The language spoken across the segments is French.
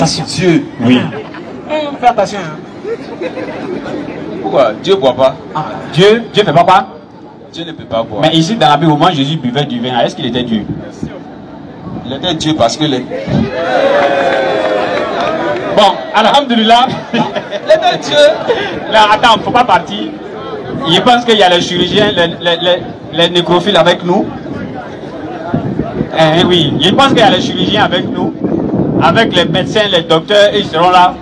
Attention. Dieu. Oui. Fais attention. Hein. Pourquoi Dieu ne boit pas? Dieu ne fait pas quoi? Dieu ne peut pas boire. Mais ici dans la Bible, au moins Jésus buvait du vin. Est-ce qu'il était Dieu? Il était Dieu parce que les... Bon, alhamdulillah. Il était Dieu. Là, attends, faut pas partir. Je pense qu'il y a les chirurgiens, les nécrophiles avec nous. Oui, je pense qu'il y a les chirurgiens avec nous, avec les médecins, les docteurs, et ils seront là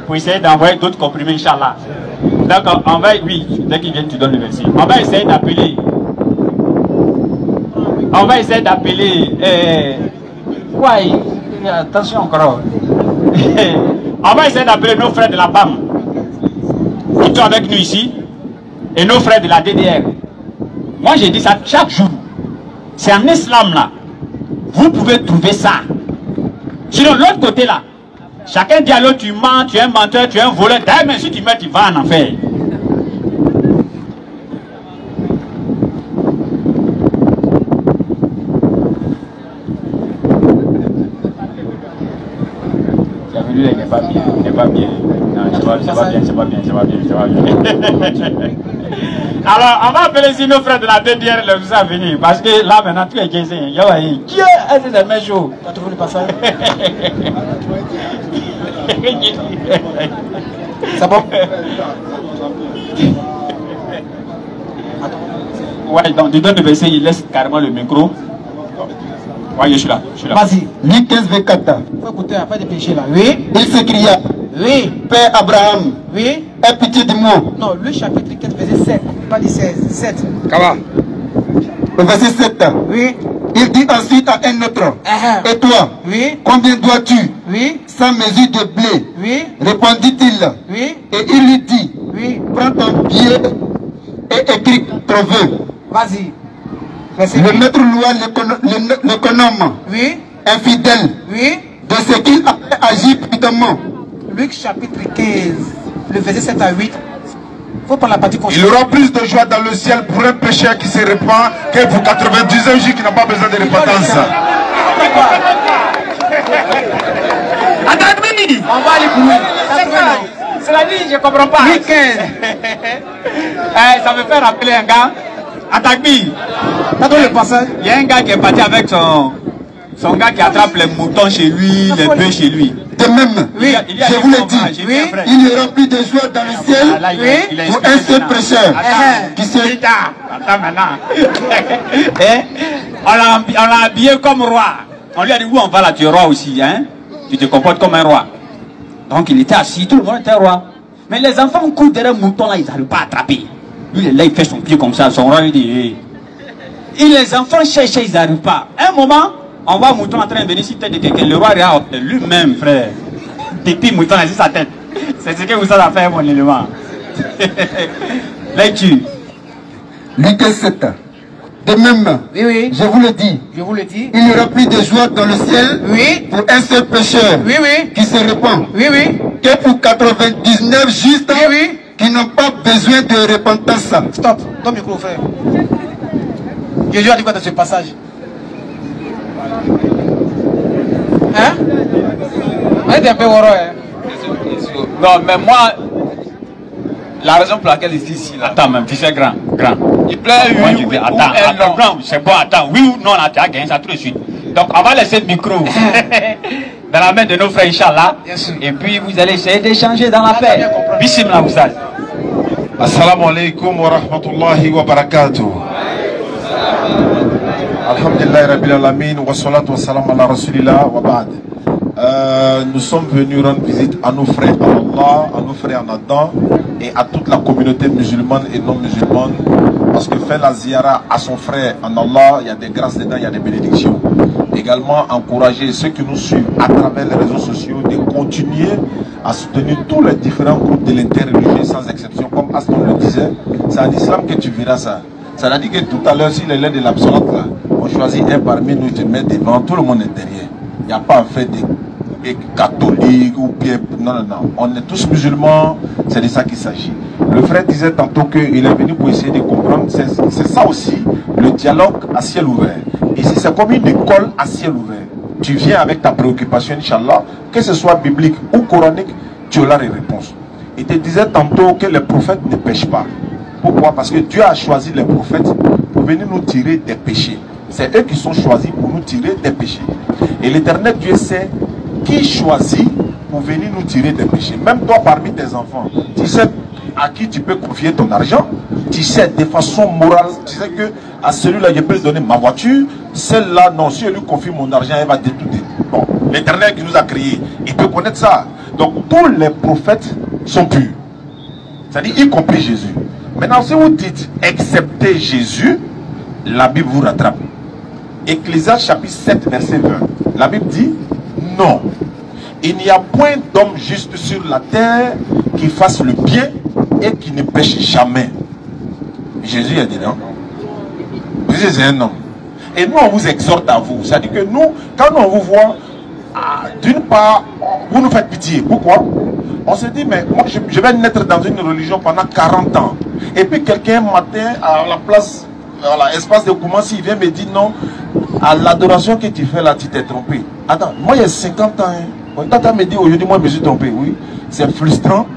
pour essayer d'envoyer d'autres comprimés, Inch'Allah. Donc, on va, oui, dès qu'ils viennent, tu donnes le verset. On va essayer d'appeler. On va essayer d'appeler. Attention encore. On va essayer d'appeler nos frères de la PAM. Ils sont avec nous ici. Et nos frères de la DDR. Moi, j'ai dit ça chaque jour. C'est en islam là. Vous pouvez trouver ça. Sinon, l'autre côté là, chacun dit à l'autre, tu mens, tu es un menteur, tu es un voleur. D'ailleurs, même si tu meurs, tu vas en enfer. Il n'est pas bien, il n'est pas bien. Non, c'est pas bien, c'est pas bien, c'est pas bien, c'est pas bien. Alors, on va appeler ici nos frères de la DDR les vous à venir. Parce que là, maintenant, tout est gaisé. Dieu, c'est mes jours. Tu as trouvé le passage? C'est bon? Ouais, donc, tu donnes le verset, il laisse carrément le micro. Ouais, je suis là. Vas-y. Luc 15, 24. Faut écouter, pas de péché là. Oui. Il s'écria. Oui. Père Abraham. Oui. Aie pitié de moi. Non, le chapitre 15, verset 7. Pas dit 16. 7. Comment? Le verset 7. Oui. Il dit ensuite à un autre. Et toi? Oui. Combien dois-tu? Oui. 100 mesures de blé. Oui. Répondit-il. Oui. Et il lui dit. Oui. Prends ton billet et écris ton vœu. Vas-y. Le maître loua l'économe. Oui. Infidèle. Oui. De ce qu'il a agi prudemment. Luc chapitre 15, le verset 7 à 8. Faut prendre la partie Il aura plus de joie dans le ciel pour un pécheur qui se répand que pour 99 juifs qui n'ont pas besoin de repentance. Attends, on va aller pour lui. Cela dit, je ne comprends pas. Luc 15. Ça me fait rappeler un gars. Atakbi. T'as donné le passage? Il y a un gars qui est parti avec son gars qui attrape les moutons chez lui, les bœufs chez lui. De même, Oui, je vous l'ai dit, oui. il y aura plus de joie dans le ciel pour un seul prêcheur qui se... Attends maintenant. On l'a habillé comme roi. On lui a dit où on va là, tu es roi aussi, hein? Tu te comportes comme un roi. Donc il était assis, tout le monde était roi. Mais les enfants courent derrière le mouton là, ils n'arrivent pas à attraper. Lui là, il fait son pied comme ça, son roi il dit hey. Et les enfants cherchent, ils n'arrivent pas. Un moment, on voit mouton en train de venir sur tête de quelqu'un. Le roi regarde lui-même, frère. Pipi mouton là sur sa tête. C'est ce que vous savez faire, mon élément. Là, il tue. Luc 7. De même, Oui. je vous le dis, il n'y aura plus de joie dans le ciel pour un seul pécheur qui se répand que pour 99 justes qui n'ont pas besoin de repentance. Stop, ton micro, frère. Jésus a dit quoi dans ce passage? Hein? Arrête un peu, Woro, hein? Non, mais moi, la raison pour laquelle il dit ici, là. Attends, même, tu sais, grand. Il plaît, oui, attends, grand, c'est bon, attends, oui ou non, là, tu as gagné ça tout de suite. Donc, on va laisser le micro dans la main de nos frères, Inch'Allah. Et puis, vous allez essayer d'échanger dans la paix. Bismillah, vous savez. Assalamu alaikum wa rahmatullahi wa barakatuh. Alhamdulillah Rabbil Alamin wa salatu wa salam ala Rasulillah wa ba'd. Nous sommes venus rendre visite à nos frères en Allah, à nos frères en Adam et à toute la communauté musulmane et non musulmane, parce que faire la ziyara à son frère en Allah, il y a des grâces dedans, il y a des bénédictions. Également encourager ceux qui nous suivent à travers les réseaux sociaux de continuer à soutenir tous les différents groupes de l'interreligieux sans exception, comme Aston le disait. C'est en islam que tu verras ça. Ça veut dire que tout à l'heure, si les lèvres de l'absolute là, on choisit un parmi nous, tu te mets devant, tout le monde est derrière. Il n'y a pas en fait des catholiques ou bien... Non. On est tous musulmans, c'est de ça qu'il s'agit. Le frère disait tantôt qu'il est venu pour essayer de comprendre. C'est ça aussi, le dialogue à ciel ouvert. Ici, c'est comme une école à ciel ouvert. tu viens avec ta préoccupation, Inch'Allah, que ce soit biblique ou coranique, tu auras les réponses. Il te disait tantôt que les prophètes ne pêchent pas. Pourquoi? Parce que Dieu a choisi les prophètes pour venir nous tirer des péchés. C'est eux qui sont choisis pour nous tirer des péchés. Et l'Éternel Dieu sait qui choisit pour venir nous tirer des péchés. Même toi parmi tes enfants, tu sais à qui tu peux confier ton argent. Tu sais de façon morale, tu sais que à celui-là je peux lui donner ma voiture. Celle-là non, si je lui confie mon argent, elle va détruire. Bon, l'Éternel qui nous a créés, il peut connaître ça. Donc tous les prophètes sont purs. C'est-à-dire y compris Jésus. Maintenant si vous dites excepté Jésus, la Bible vous rattrape. Ecclésiaste chapitre 7 verset 20. La Bible dit non. Il n'y a point d'homme juste sur la terre qui fasse le bien et qui ne pêche jamais. Jésus a dit non. Jésus c'est un homme. Et nous on vous exhorte à vous. C'est-à-dire que nous, quand on vous voit, d'une part, vous nous faites pitié. Pourquoi? On se dit, mais moi je vais naître dans une religion pendant 40 ans. Et puis quelqu'un matin à la place, à l'espace de Koumassi, il vient me dire non, à l'adoration que tu fais là, tu t'es trompé. Attends, moi il y a 50 ans. Tata me dit aujourd'hui, moi je me suis trompé. Oui, c'est frustrant.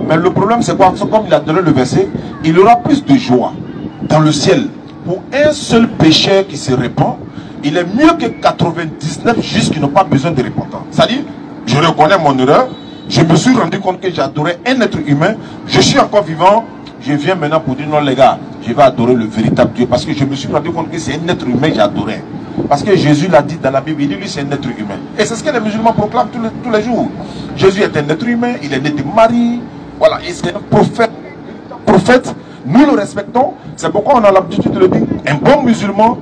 Mais le problème c'est quoi? Comme il a donné le verset, il aura plus de joie dans le ciel pour un seul pécheur qui se répand. Il est mieux que 99 justes qui n'ont pas besoin de repentance. C'est-à-dire, je reconnais mon erreur. Je me suis rendu compte que j'adorais un être humain. Je suis encore vivant. Je viens maintenant pour dire non les gars, je vais adorer le véritable Dieu. Parce que je me suis rendu compte que c'est un être humain que j'adorais. Parce que Jésus l'a dit dans la Bible, il dit lui c'est un être humain. Et c'est ce que les musulmans proclament tous les jours. Jésus est un être humain, il est né de Marie. Voilà, et c'est un prophète. Prophète, nous le respectons. C'est pourquoi on a l'habitude de le dire. Un bon musulman,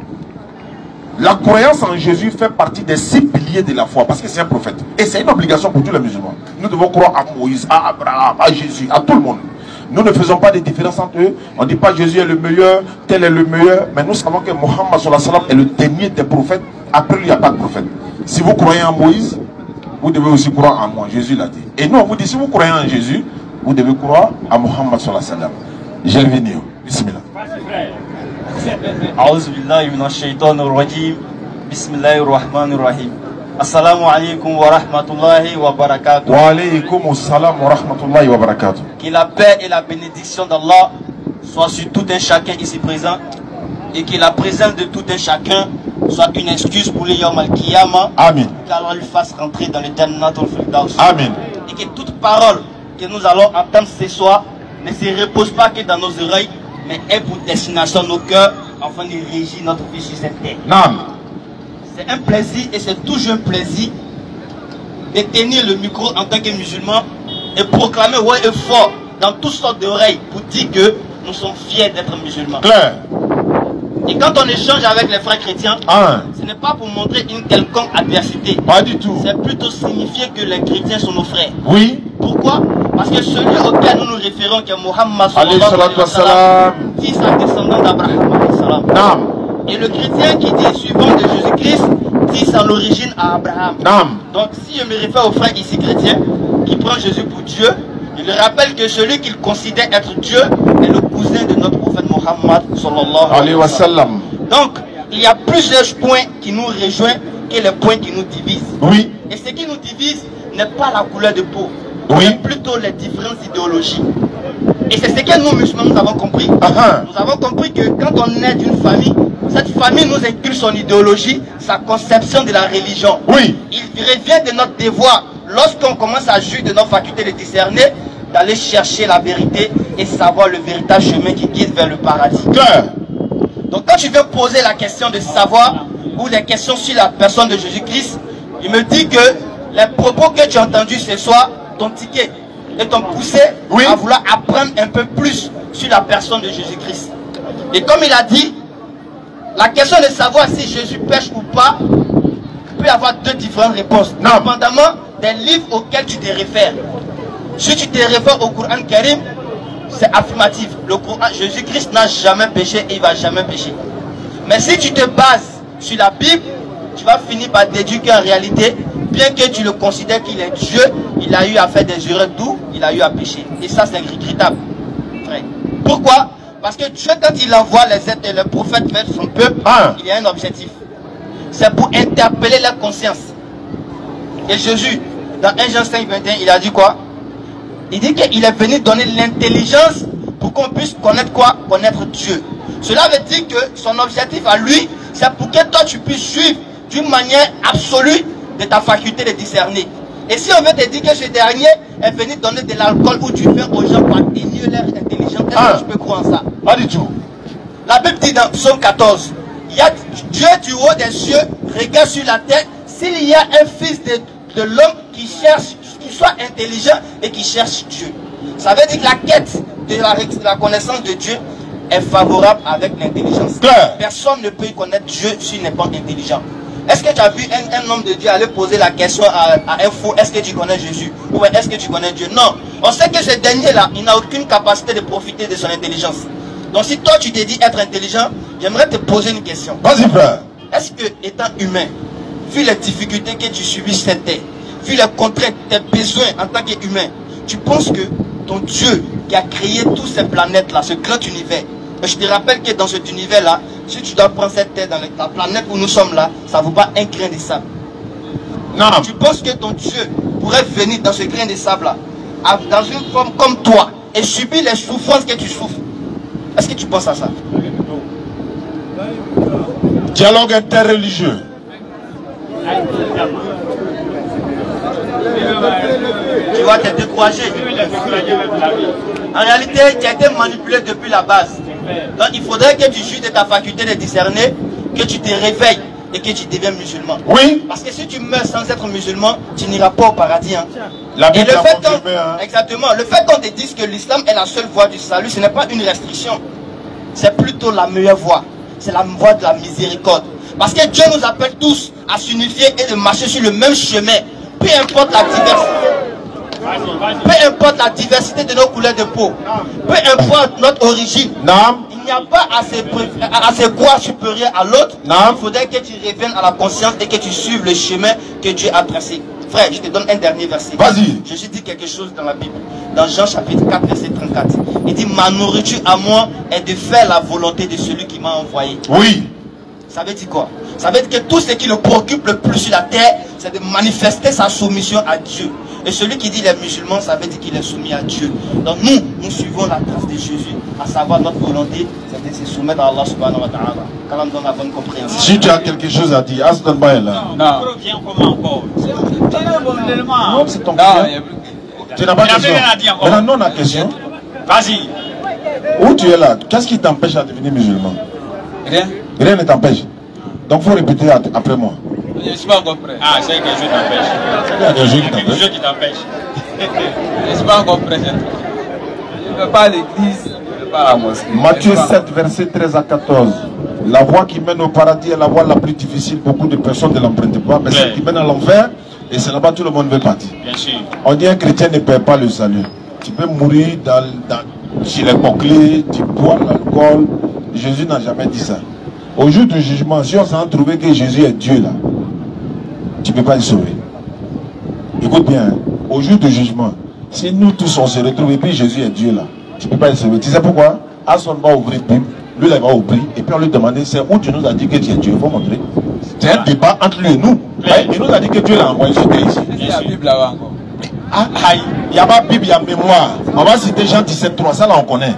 la croyance en Jésus fait partie des 6 piliers de la foi. Parce que c'est un prophète. Et c'est une obligation pour tous les musulmans. Nous devons croire à Moïse, à Abraham, à Jésus, à tout le monde. Nous ne faisons pas de différence entre eux. On ne dit pas Jésus est le meilleur, tel est le meilleur. Mais nous savons que Mohammed sallallahu alayhi wa sallam est le dernier des prophètes. Après lui, il n'y a pas de prophète. Si vous croyez en Moïse, vous devez aussi croire en moi. Jésus l'a dit. Et nous, on vous dit, si vous croyez en Jésus, vous devez croire à Mohammed sallallahu alayhi wa sallam. J'ai venu. Bismillah. A'udhu billahi minash shaitanir rajim. Bismillahir rahmanir rahim. Assalamu alaikum wa rahmatullahi wa barakatuh. Wa alaikum assalam wa rahmatullahi wa barakatuh. Que la paix et la bénédiction d'Allah soient sur tout un chacun ici présent. Et que la présence de tout un chacun soit une excuse pour le Yawm al-Qiyamah. Amen. Qu'Allah lui fasse rentrer dans le Jannatul Firdaus. Amen. Et que toute parole que nous allons entendre ce soir ne se repose pas que dans nos oreilles, mais est pour destination nos cœurs, afin de régir notre vie sur cette terre. Nam. C'est un plaisir et c'est toujours un plaisir de tenir le micro en tant que musulman et proclamer haut et fort dans toutes sortes d'oreilles pour dire que nous sommes fiers d'être musulmans. Claire. Et quand on échange avec les frères chrétiens, ce n'est pas pour montrer une quelconque adversité. Pas du tout. C'est plutôt signifier que les chrétiens sont nos frères. Oui. Pourquoi? Parce que celui auquel nous nous référons, qui est Mohammed alayhi wa sallam, fils et descendant d'Abraham alayhi salam. Nam. Et le chrétien qui dit suivant de Jésus-Christ, dit son origine à Abraham. Nam. Donc si je me réfère aux frères ici chrétiens, qui prend Jésus pour Dieu, il lui rappelle que celui qu'il considère être Dieu est le cousin de notre prophète Mohammed sallallahu alayhi wa sallam. Donc, il y a plusieurs points qui nous rejoignent que les points qui nous divisent. Oui. Et ce qui nous divise n'est pas la couleur de peau, oui, mais plutôt les différentes idéologies. Et c'est ce que nous musulmans nous avons compris. Nous avons compris que quand on est d'une famille, cette famille nous inculque son idéologie, sa conception de la religion. Oui. Il revient de notre devoir, lorsqu'on commence à juger de nos facultés de discerner, d'aller chercher la vérité et savoir le véritable chemin qui guide vers le paradis. Claire. Donc quand tu veux poser la question de savoir ou des questions sur la personne de Jésus-Christ, il me dit que les propos que tu as entendus ce soir t'ont tiqué et t'ont poussé à vouloir apprendre un peu plus sur la personne de Jésus-Christ. Et comme il a dit, la question de savoir si Jésus pêche ou pas peut avoir deux différentes réponses, dépendamment des livres auxquels tu te réfères. Si tu te réfères au Coran Karim, c'est affirmatif. Le Coran, Jésus-Christ n'a jamais péché et il ne va jamais pécher. Mais si tu te bases sur la Bible, tu vas finir par déduire qu'en réalité, bien que tu le considères qu'il est Dieu, il a eu à faire des erreurs, d'où il a eu à pécher. Et ça, c'est regrettable. Pourquoi? Parce que Dieu, quand il envoie les êtres et les prophètes vers son peuple, il y a un objectif. C'est pour interpeller leur conscience. Et Jésus, dans 1 Jean 5, 21, il a dit quoi? Il dit qu'il est venu donner l'intelligence pour qu'on puisse connaître quoi? Connaître Dieu. Cela veut dire que son objectif à lui, c'est pour que toi tu puisses suivre d'une manière absolue de ta faculté de discerner. Et si on veut te dire que ce dernier est venu donner de l'alcool ou du vin aux gens pour atténuer leur intelligence, est-ce que tu peux croire en ça? Pas du tout. La Bible dit dans Psaume 14, il y a Dieu du haut des cieux, regarde sur la terre, s'il y a un fils de l'homme qui cherche, qui soit intelligent et qui cherche Dieu. Ça veut dire que la quête de la connaissance de Dieu est favorable avec l'intelligence. Personne ne peut connaître Dieu s'il n'est pas intelligent. Est-ce que tu as vu un homme de Dieu aller poser la question à un fou, est-ce que tu connais Jésus? Ou est-ce que tu connais Dieu? Non. On sait que ce dernier-là, il n'a aucune capacité de profiter de son intelligence. Donc si toi tu te dis être intelligent, j'aimerais te poser une question. Vas-y frère. Est-ce que étant humain, vu les difficultés que tu subis cette terre, vu les contraintes, tes besoins en tant qu'humain, tu penses que ton Dieu qui a créé toutes ces planètes-là, ce grand univers, et je te rappelle que dans cet univers-là, si tu dois prendre cette terre dans la planète où nous sommes là, ça ne vaut pas un grain de sable. Non. Tu penses que ton Dieu pourrait venir dans ce grain de sable-là, dans une forme comme toi, et subir les souffrances que tu souffres? Est-ce que tu penses à ça? Dialogue interreligieux. Tu vas te décourager. En réalité, tu as été manipulé depuis la base. Donc il faudrait que tu juges de ta faculté de discerner, que tu te réveilles et que tu deviens musulman. Oui. Parce que si tu meurs sans être musulman, tu n'iras pas au paradis. Hein. La Bible et le fait exactement. Le fait qu'on te dise que l'islam est la seule voie du salut, ce n'est pas une restriction. C'est plutôt la meilleure voie. C'est la voie de la miséricorde. Parce que Dieu nous appelle tous à s'unifier et de marcher sur le même chemin. Peu importe la diversité. Peu importe la diversité de nos couleurs de peau. Peu importe notre origine. Non. Il n'y a pas à se croire supérieur à l'autre. Il faudrait que tu reviennes à la conscience et que tu suives le chemin que Dieu a tracé. Frère, je te donne un dernier verset. Vas-y. Jésus dit quelque chose dans la Bible. Dans Jean chapitre 4, verset 34. Il dit, ma nourriture à moi est de faire la volonté de celui qui m'a envoyé. Oui. Ça veut dire quoi? Ça veut dire que tout ce qui le préoccupe le plus sur la terre, c'est de manifester sa soumission à Dieu. Et celui qui dit les musulmans, ça veut dire qu'il est soumis à Dieu. Donc nous suivons la trace de Jésus, à savoir notre volonté, c'est de se soumettre à Allah subhanahu wa ta'ala. Quand on donne la bonne compréhension. Si tu as quelque chose à dire, Aston Baye là. Non. Non, c'est ton client. Tu n'as pas de question. Maintenant, non, la question. Vas-y. Où tu es là? Qu'est-ce qui t'empêche à devenir musulman? Rien. Rien ne t'empêche. Donc il faut répéter après moi. Je ne suis pas encore prêt. Ah, c'est quelque chose qui t'empêche. Il y a des jeux qui t'empêchent. Quelque chose qui t'empêche. Je ne suis pas encore prêt. Je ne vais pas à l'église, je ne vais pas à la mosquée. Matthieu 7, verset 13 à 14. La voie qui mène au paradis est la voie la plus difficile. Beaucoup de personnes ne l'empruntent pas, mais celle qui mène à l'enfer, et c'est là-bas tout le monde veut partir. Bien sûr. On dit un chrétien ne perd pas le salut. Tu peux mourir chez les boucliers, tu bois l'alcool. Jésus n'a jamais dit ça. Au jour du jugement, si on s'en trouvé que Jésus est Dieu là, tu ne peux pas le sauver. Écoute bien, hein. Au jour du jugement, si nous tous on se retrouve et puis Jésus est Dieu là, tu ne peux pas le sauver. Tu sais pourquoi? Asson va ouvrir la Bible, lui là, il va ouvrir, et puis on lui demande, c'est où tu nous as dit que tu es Dieu? Il faut montrer. C'est un débat entre lui et nous. Il nous a dit que Dieu l'a envoyé sur terre ici. Il y a la Bible là-bas encore. Il n'y a pas de Bible, il y a mémoire. On va citer Jean 17,3, ça là on connaît.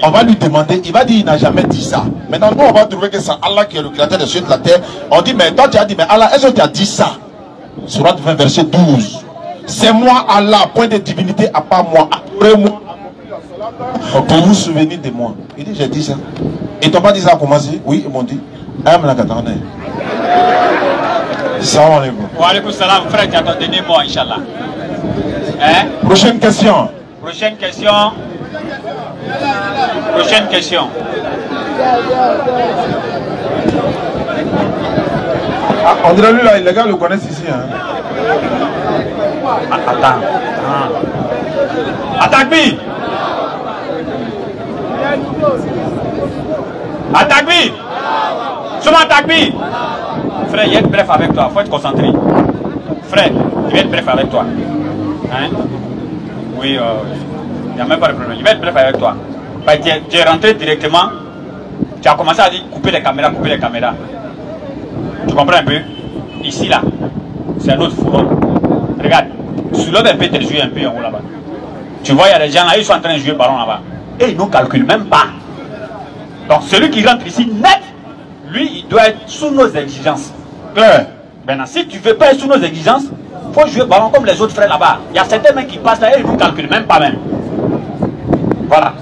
On va lui demander, il va dire il n'a jamais dit ça. Maintenant nous on va trouver que c'est Allah qui est le créateur des cieux et de la terre. On dit mais toi tu as dit mais Allah, est-ce que tu as dit ça? Sourate 20 verset 12. C'est moi Allah, point de divinité à part moi. Adorez-moi. Pour vous souvenir de moi. Il dit j'ai dit ça. Ils t'ont pas dit ça à commencer? Oui, ils m'ont dit. Salam alaikum. Wa alaikum salam, frère, tu as ton dernier mot, Inch'Allah. Hein? Prochaine question. Prochaine question. Prochaine question. Ah, on dirait lui là, les gars le connaissent ici. Hein. Attends. Attaque-bi. Attaque-bi. Souma attaque-bi. Frère, il y a être bref avec toi, il faut être concentré. Frère, il va être bref avec toi. Hein? Oui, il n'y a même pas de problème. Il va être bref avec toi. Bah, tu es rentré directement, tu as commencé à dire couper les caméras, couper les caméras. Tu comprends un peu? Ici, là, c'est un autre forum. Regarde, soulève un peu tes yeux un peu en haut là-bas. Tu vois, il y a des gens là, ils sont en train de jouer ballon là-bas. Et ils ne calculent même pas. Donc celui qui rentre ici net, lui, il doit être sous nos exigences. Maintenant, si tu ne veux pas être sous nos exigences, il faut jouer ballon comme les autres frères là-bas. Il y a certains mecs qui passent là et ils ne calculent même pas même. Voilà.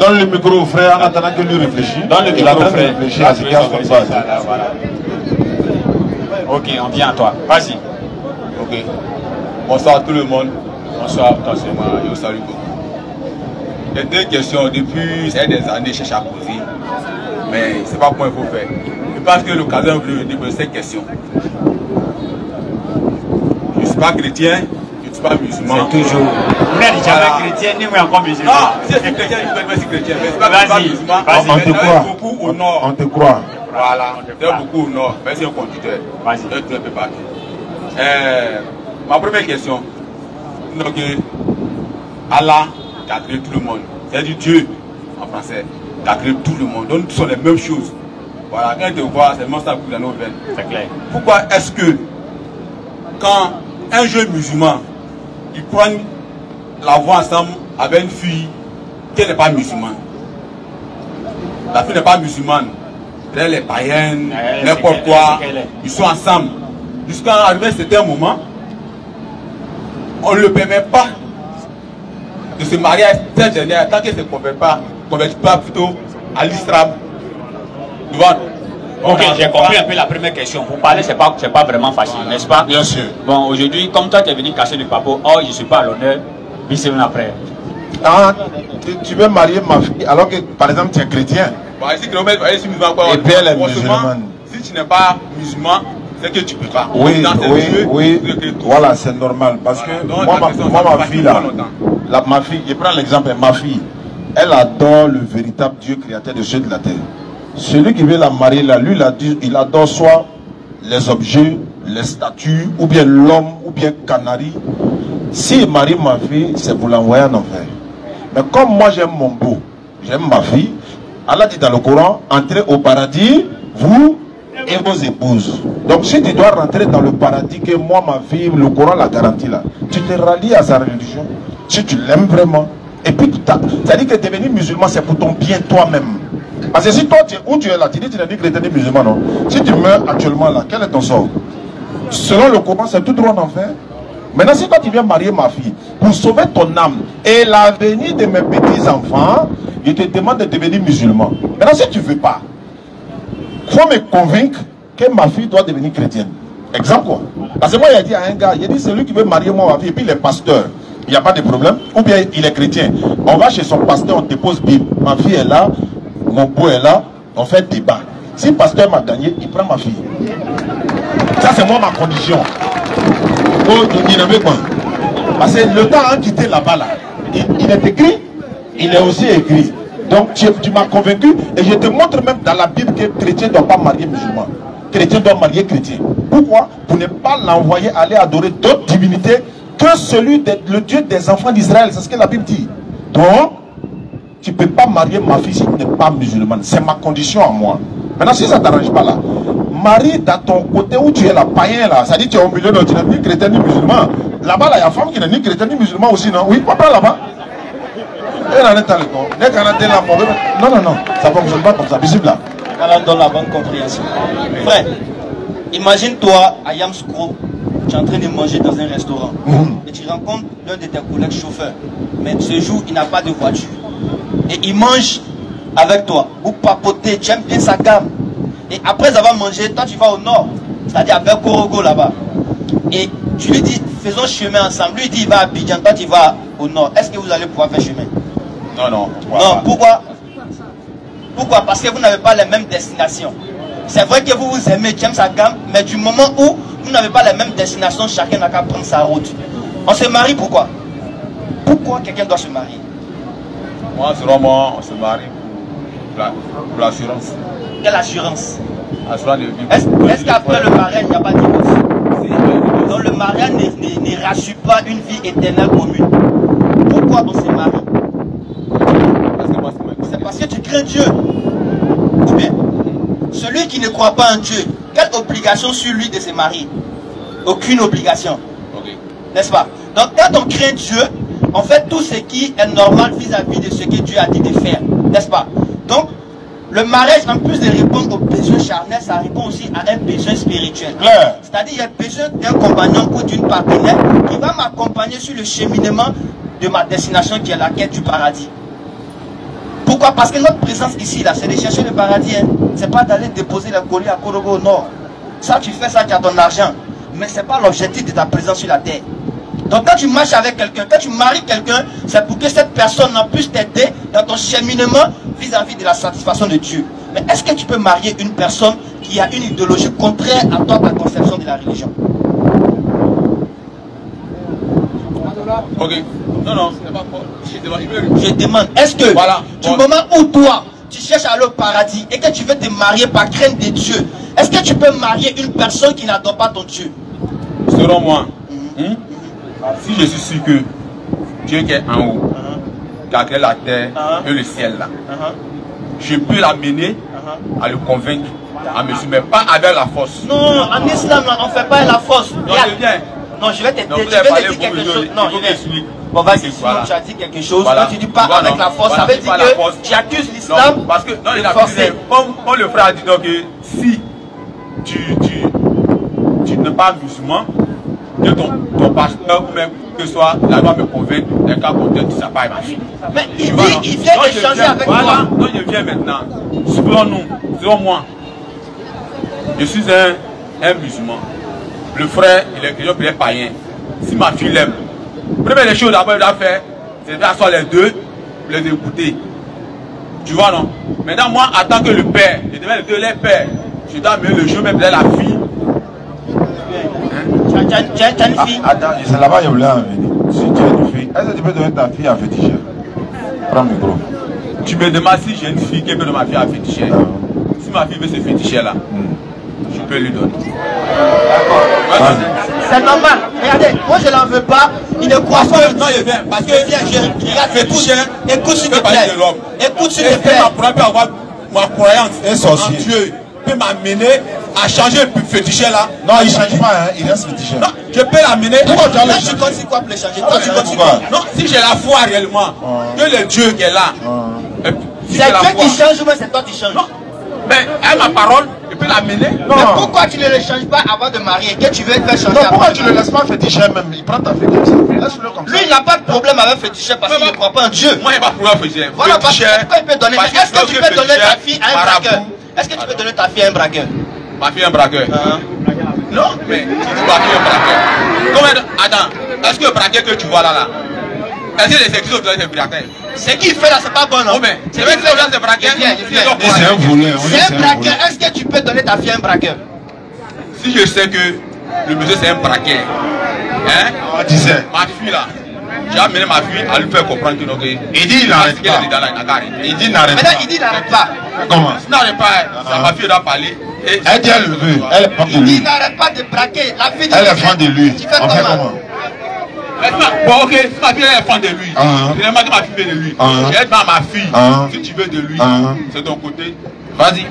Donne le micro au frère en attendant que lui réfléchisse. Donne le micro au frère. Réfléchir à ce qu'il y a sur base. Ok, on vient à toi. Vas-y. Ok. Bonsoir à tout le monde. Bonsoir, c'est moi. Yo, salut beaucoup. Les deux questions, depuis des années, je cherche à poser. Mais c'est pas comment il faut faire. Je pense que l'occasion veut me poser cette question. Je ne suis pas chrétien, je ne suis pas musulman. C'est toujours. Vous n'êtes jamais chrétien, ni moi encore musulman. Non, si je suis chrétien, je peux être chrétien. Mais c'est pas musulman. On te croit. Beaucoup au nord. On te croit. Voilà, c'est beaucoup au nord. Mais c'est un conducteur. Vas-y. Je ne peux pas. Ma première question. Donc, Allah qui a créé tout le monde. C'est-à-dire Dieu, en français, qui a créé tout le monde. Donc, ce sont les mêmes choses. Voilà, quand tu vois, c'est le ça dans nos veines. C'est clair. Pourquoi est-ce que, quand un jeune musulman, il prend la voie ensemble avec une fille qui n'est pas musulmane, la fille n'est pas musulmane, elle est païenne, n'importe quoi, ils sont ensemble. Jusqu'à arriver à un certain moment, on ne le permet pas de se marier à cette dernière tant qu'elle ne convertit pas plutôt à l'islam. Ok, j'ai compris un peu la première question. Pour parler, c'est pas vraiment facile, n'est-ce pas? Bien sûr. Bon, aujourd'hui, comme toi, tu es venu cacher le papo, oh, je ne suis pas à l'honneur, puis c'est après. Ah, tu veux marier ma fille alors que, par exemple, tu es chrétien. Bon, et puis elle est musulmane. Si tu n'es pas musulman, c'est que tu ne peux pas. Oui, voilà, c'est normal. Parce que moi, ma fille, là, ma fille, je prends l'exemple, ma fille, elle adore le véritable Dieu créateur de ceux de la terre. Celui qui veut la marier là, lui, il adore soit les objets, les statues, ou bien l'homme, ou bien Canari. S'il marie ma fille, c'est pour l'envoyer en enfer. Mais comme moi j'aime mon beau, j'aime ma fille, Allah dit dans le Coran, entrez au paradis, vous et vos épouses. Donc si tu dois rentrer dans le paradis que moi, ma fille, le Coran l'a garanti là, tu te rallies à sa religion. Si tu l'aimes vraiment. Et puis, c'est-à-dire que devenir musulman, c'est pour ton bien toi-même. Parce que si toi, où tu es là, tu dis que tu n'es ni chrétien ni musulman, non? Si tu meurs actuellement là, quel est ton sort? Selon le Coran, c'est tout droit en enfer. Maintenant, si toi tu viens marier ma fille pour sauver ton âme et l'avenir de mes petits-enfants, je te demande de devenir musulman. Maintenant, si tu ne veux pas, il faut me convaincre que ma fille doit devenir chrétienne. Exemple quoi? Parce que moi, il a dit à un gars, il a dit, celui qui veut marier moi, ma fille, et puis il est pasteur, il n'y a pas de problème. Ou bien il est chrétien. On va chez son pasteur, on dépose Bible. Ma fille est là, mon beau est là, on fait débat. Si le pasteur m'a gagné, il prend ma fille. Ça, c'est moi ma condition. Oh, il n'avait pas. Parce que le temps a quitté là-bas, là. Il est écrit, il est aussi écrit. Donc tu m'as convaincu et je te montre même dans la Bible que chrétien ne doit pas marier musulman. Chrétien doit marier chrétien. Pourquoi? Pour ne pas l'envoyer aller adorer d'autres divinités que celui le Dieu des enfants d'Israël. C'est ce que la Bible dit. Donc, tu ne peux pas marier ma fille si tu n'es pas musulmane. C'est ma condition à moi. Maintenant, si ça ne t'arrange pas là, marie dans ton côté où tu es là, païen là, ça dit que tu es au milieu de tu n'es ni chrétien ni musulman. Là-bas, il y a une femme qui n'est ni chrétien ni musulman aussi, non? Oui, papa là-bas. Non, non, non, ça ne fonctionne pas comme ça, visible là. Allah donne la bonne compréhension. Frère, imagine-toi à Yamskouro, tu es en train de manger dans un restaurant et tu rencontres l'un de tes collègues chauffeurs. Mais ce jour, il n'a pas de voiture. Et il mange avec toi. Vous papotez, tu aimes bien sa gamme. Et après avoir mangé, toi tu vas au nord, c'est-à-dire vers Korogo là-bas. Et tu lui dis, faisons chemin ensemble. Lui il dit, il va à Abidjan, toi tu vas au nord. Est-ce que vous allez pouvoir faire chemin? Non, non. Non, pourquoi? Pourquoi? Parce que vous n'avez pas les mêmes destinations. C'est vrai que vous vous aimez, tu aimes sa gamme, mais du moment où vous n'avez pas les mêmes destinations, chacun n'a qu'à prendre sa route. On se marie pourquoi? Pourquoi quelqu'un doit se marier? Moi, selon moi, on se marie pour l'assurance. Quelle assurance? Assurance de vie. Est-ce qu'après le mariage, il n'y a pas de divorce? Donc le mariage ne rassure pas une vie éternelle commune. Pourquoi on se marie? C'est parce que tu crains Dieu. bien. Celui qui ne croit pas en Dieu, quelle obligation sur lui de se marier? Aucune obligation. Okay. N'est-ce pas? Donc quand on craint Dieu, on fait tout ce qui est normal vis-à-vis de ce que Dieu a dit de faire. N'est-ce pas? Donc, le mariage, en plus de répondre aux besoins charnels, ça répond aussi à un besoin spirituel. C'est-à-dire qu'il y a besoin d'un compagnon ou d'une partenaire qui va m'accompagner sur le cheminement de ma destination qui est la quête du paradis. Pourquoi? Parce que notre présence ici, là, c'est de chercher le paradis. Hein. C'est pas d'aller déposer le colis à Korogo au nord. Ça, tu fais ça, tu as ton argent. Mais ce n'est pas l'objectif de ta présence sur la terre. Donc quand tu marches avec quelqu'un, quand tu maries quelqu'un, c'est pour que cette personne puisse t'aider dans ton cheminement vis-à-vis de la satisfaction de Dieu. Mais est-ce que tu peux marier une personne qui a une idéologie contraire à toi, ta conception de la religion? Ok. Non, ce n'est pas fort. Je demande, est-ce que du moment où toi, tu cherches à aller au paradis et que tu veux te marier par crainte de Dieu, est-ce que tu peux marier une personne qui n'adore pas ton Dieu? Selon moi, si je suis sûr que Dieu qui est en haut, qui a créé la terre et le ciel là, je peux l'amener à le convaincre, à me soumettre, mais pas avec la force. Non, en islam, on ne fait pas la force. Non, je vais te dire quelque chose. Non, bon, vas-y, sinon tu as dit quelque chose. Quand tu dis pas avec la force, ça veut dire que tu accuses l'islam. Parce que, non, il a accusé, comme le frère a dit, donc, si tu n'es pas musulman, que ton pasteur ou même que ce soit la loi me convainc d'un cas contraire, tu ne sais pas ma fille. Mais il vient échanger avec toi. Donc je viens maintenant. Selon moi, je suis un musulman. Le frère, il est chrétien, il est païen. Si ma fille l'aime, première des choses d'abord il doit faire, c'est d'asseoir les deux, les écouter. Tu vois, non? Maintenant, moi, en tant que le père, je devais les pères, je dois mener le jeu même de la fille. Tu as une fille? Attends, c'est là-bas que je voulais en venir. Si tu as une fille, est-ce que tu peux donner ta fille à féticheur? Prends le micro. Tu me demandes si j'ai une fille qui peut donner ma fille à féticheur. Si ma fille veut ce féticheur là, je peux lui donner. C'est normal. Regardez, moi je l'en veux pas. Il ne croit pas. Non, il vient. Parce que regarde, écoute s'il te plaît. Écoute s'il te plaît. Ma croyance en Dieu peut m'amener à changer le féticheur là. Non, il ne change pas, hein, il reste féticheur. Non, je peux l'amener. Pourquoi tu as le tu continues quoi pour le changer? Non, si j'ai la foi réellement, que le Dieu qui est là. C'est Dieu qui change ou c'est toi qui changes? Non, mais à ma parole, je peux l'amener. Mais pourquoi tu ne le changes pas avant de marier? Que tu veux faire changer? Non, pourquoi tu ne le laisses pas féticheur même? Il prend ta fille comme ça. Laisse-le comme ça. Lui, il n'a pas de problème avec féticheur parce qu'il ne croit pas en Dieu. Moi, il n'y a pas de problème avec féticheur. Voilà, parce que il peut donner. Est-ce que tu peux donner ta fille à un braqueur? Est-ce que tu peux donner ta fille à un braqueur? Ma fille est un braqueur. Non, mais tu dis ma fille est un braqueur. Attends, est-ce que le braqueur que tu vois là, est-ce que les excuses de braqueur? Ce qu'il fait là, c'est pas bon, non? C'est vrai que c'est un braqueur. C'est un voleur. C'est un braqueur. Est-ce que tu peux donner ta fille à un braqueur? Si je sais que le monsieur c'est un braqueur, hein? Tu sais. Ma fille là, j'ai amené ma fille à lui faire comprendre que il dit il n'arrête pas. Il dit il n'arrête pas. Maintenant, il dit il n'arrête pas. Comment? Il n'arrête pas. Ma fille doit parler. Elle dit elle le veut. Elle est fan de Il dit lui. il n'arrête pas de braquer. La fille Elle est fan de lui. Tu fais On fait comment? comment? Bon, ok, si ma fille est fan de lui, je n'ai pas dit ma fille veut de lui. Je dis à ma fille, si tu veux de lui, c'est ton côté. Vas-y.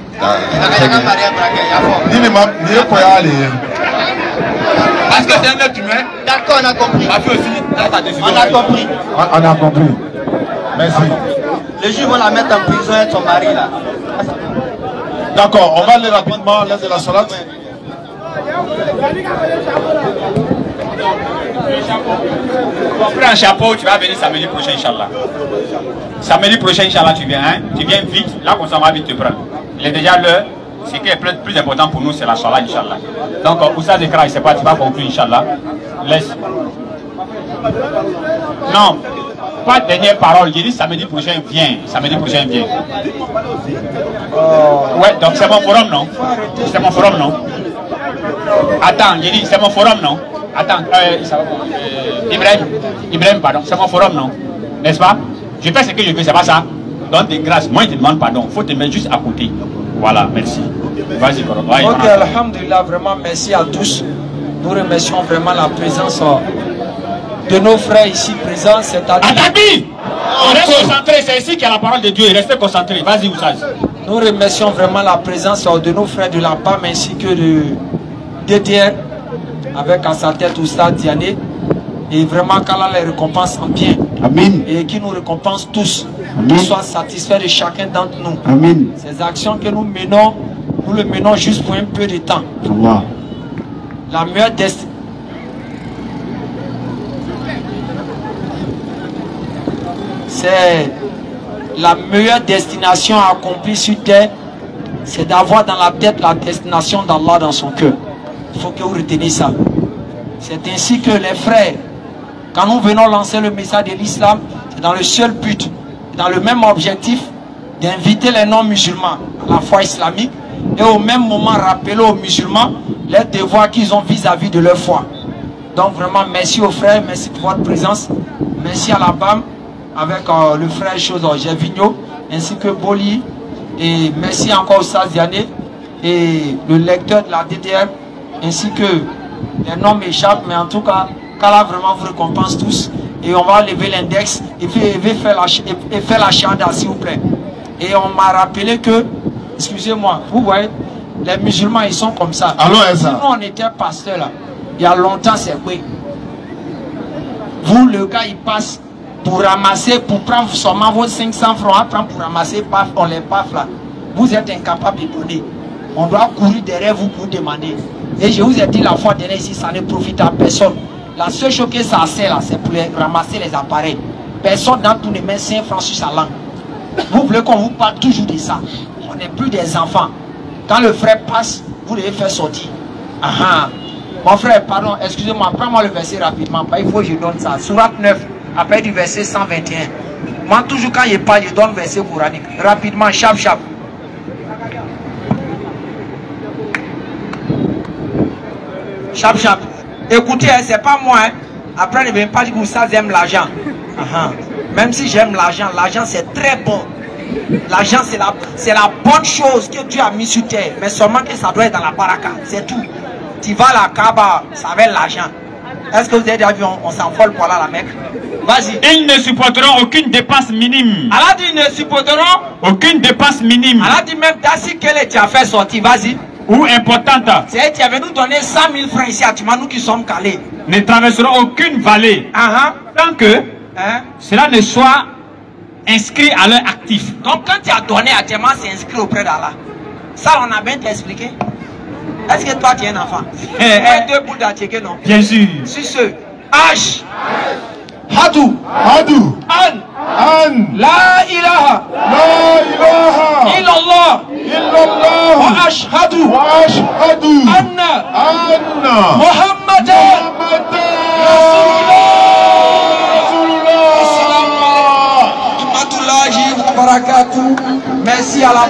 Parce que c'est un être humain. D'accord, on a compris. Ma fille aussi, elle a ta décision. On a compris. On a compris. Merci. Le juge va la mettre en prison et son mari là. D'accord, on va aller rapidement l'heure de la salade. Prends un chapeau, tu vas venir samedi prochain, Inch'Allah. Samedi prochain, Inch'Allah, tu viens, hein? Tu viens vite, là qu'on s'en va vite te prendre. Il est déjà l'heure. Ce qui est plus important pour nous, c'est la Salah, Inch'Allah. Donc, Oussa Zekra, il ne sait pas, tu vas conclure, Inch'Allah. Laisse. Non, pas de dernière parole. J'ai dit samedi prochain, viens. Samedi prochain, viens. Ouais, donc c'est mon forum, non? C'est mon forum, non? Attends, j'ai dit, c'est mon forum, non? Attends, Ibrahim, pardon, c'est mon forum, non? N'est-ce pas? Je fais ce que je veux, c'est pas ça? Donc, de grâce, moi, je te demande pardon. Il faut te mettre juste à côté. Voilà, merci. Vas-y, Korom. Ok, alhamdulillah, vraiment merci à tous. Nous remercions vraiment la présence de nos frères ici présents. C'est-à-dire. Atabi! On reste concentré, c'est ici qu'il y a la parole de Dieu. Restez concentrés. Vas-y, Oussaz. Nous remercions vraiment la présence de nos frères de la PAM ainsi que de DDR avec à sa tête Oustad Diané. Et vraiment qu'Allah les récompense en bien. Amen. Et qui nous récompense tous. Amen. Qu'il soit satisfait de chacun d'entre nous. Amen. Ces actions que nous menons, nous les menons juste pour un peu de temps. Allah. La meilleure destinée. C'est la meilleure destination à accomplir sur terre, c'est d'avoir dans la tête la destination d'Allah dans son cœur. Il faut que vous reteniez ça. C'est ainsi que les frères, quand nous venons lancer le message de l'islam, c'est dans le seul but, dans le même objectif, d'inviter les non-musulmans à la foi islamique et au même moment rappeler aux musulmans les devoirs qu'ils ont vis-à-vis de leur foi. Donc vraiment merci aux frères, merci pour votre présence, merci à la BAM avec le frère chose Gervinho ainsi que Boli, et merci encore au Saziané et le lecteur de la DDR ainsi que les noms m'échappent, mais en tout cas qu'Allah vraiment vous récompense tous, et on va lever l'index et faire la shahada s'il vous plaît. Et on m'a rappelé que, excusez-moi, vous voyez, les musulmans ils sont comme ça. Alors, si nous on était pasteur là, il y a longtemps c'est oui. Vous le gars il passe pour ramasser, pour prendre seulement vos 500 francs, à prendre pour ramasser, paf, on les paf là. Vous êtes incapable de donner. On doit courir derrière vous pour demander. Et je vous ai dit la fois dernière ici, ça ne profite à personne. La seule chose que ça sert là, c'est pour ramasser les appareils. Personne dans tous les mains 5 francs sur sa langue. Vous voulez qu'on vous parle toujours de ça. On n'est plus des enfants. Quand le frère passe, vous devez faire sortir. Aha. Mon frère, pardon, excusez-moi, prends-moi le verset rapidement. Il faut que je donne ça. Sourate 9, après du verset 121. Moi, toujours quand je parle, je donne le verset coranique. Rapidement, chap, chap. Chap, chap. Écoutez, c'est pas moi. Hein. Après, ne venez pas dire que ça, j'aime l'argent. Même si j'aime l'argent, l'argent c'est très bon. L'argent c'est la bonne chose que Dieu a mis sur terre. Mais seulement que ça doit être dans la baraka. C'est tout. Tu vas à la Kaaba, ça va être l'argent. Est-ce que vous avez déjà vu, on s'envole pour aller à la Mecque? Vas-y. Ils ne supporteront aucune dépense minime. Allah dit, ils ne supporteront aucune dépense minime. Allah dit même, si quelle tu as fait sortir, vas-y. Ou importante. C'est tu avais nous donné 100 000 francs ici à Tima, nous qui sommes calés. Ne traverseront aucune vallée. Tant que cela ne soit inscrit à leur actif. Donc quand tu as donné à Tima, c'est inscrit auprès d'Allah. Ça, on a bien expliqué. Est-ce que toi tu es un enfant? Deux bouts d'attiquer, non? Bien sûr. Si ce H Hadou An La ilaha illallah Wa ashhadu Anna Muhammadan Rasulullah. Merci à la